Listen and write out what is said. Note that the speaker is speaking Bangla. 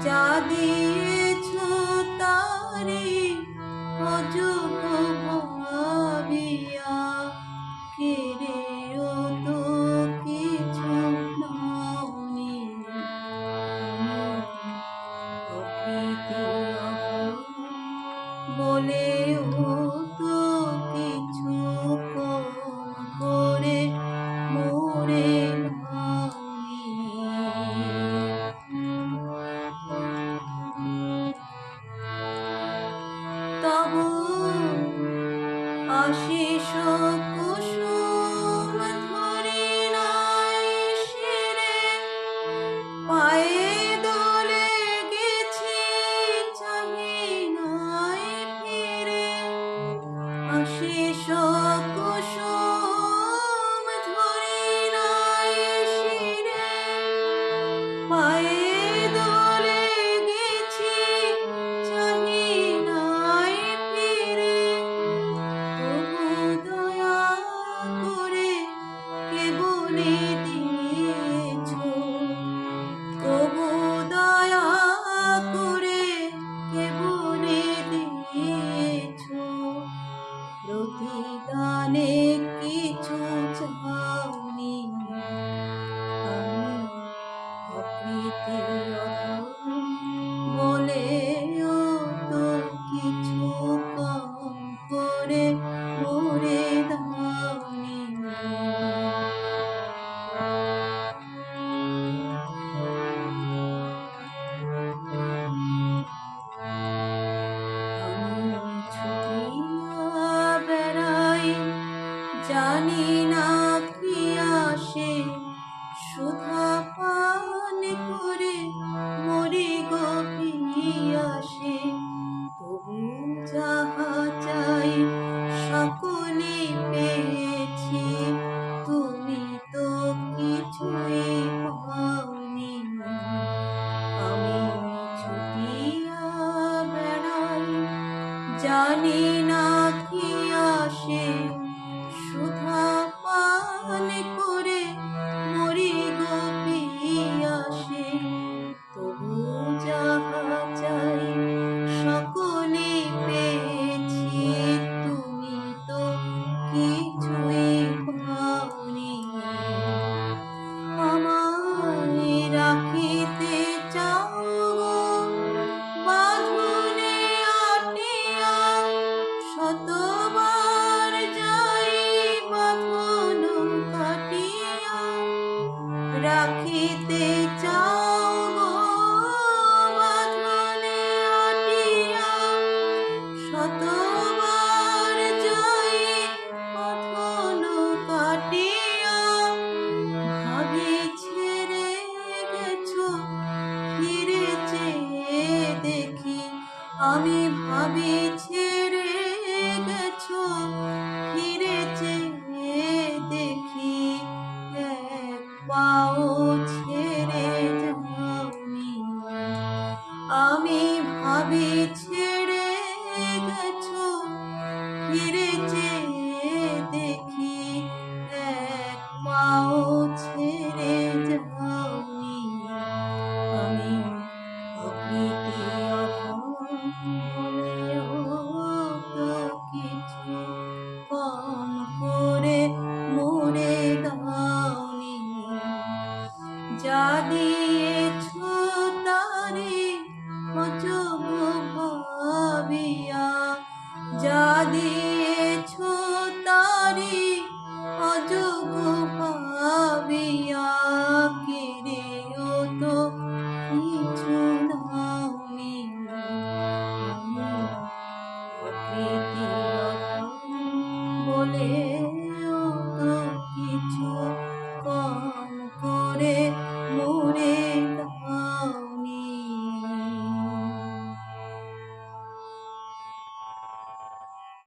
যা দিয়েছ তারে অযোগ্য ভাবিয়া কেড়েও তো কিছু নাওনি। প্রকৃতি বলেও তো কিছু কম করে মোরে নাওনি। তব আশিস কুসুম ধরি নাই শিরে, পায়ে দোলে গেছি চাহি নাই ফিরে। আশিস কুসুম ধরি নাই শিরে, পায়ে দোলে গেছি চাহি নাই ফিরে। তবু দয়া করে কে বলে দিয়েছ, তবু দয়া করে কে বলে দিয়েছ, প্রতিদানে কিছু চাওনি। আমি প্রকৃতি বলেও তো কিছু কম করে মোরে দাওনি। আমি ছুটিয়া বেড়াই জানি না কি আসে, সুধা পান করে মরি গো পিয়াসে। তবু যাহা চাই সকলে পেয়েছি, তুমি তো কিছুই পাওনি। আমি ছুটিয়া বেড়াই জানি না কি আসে, সুধা পান করে মরি গো পিয়াসে। তবু যাহা চাই সকলে পেয়েছি, তুমি তো কিছুই পাওনি। আমায় রাখিতে চাও গো বাঁধনে আটিয়া, শতবার যাই বাঁধন কাটিয়া। রাখিতে চাও গো বাঁধনে আটিয়া, শতবার যাই বাঁধন কাটিয়া। ভাবি ছেড়ে গেছো ফিরে চেয়ে দেখি, আমি ভাবি ছেড়ে গেছো ফিরে চেয়ে দেখি। এক পাও ছেড়ে যাওনি, আমি ভাবি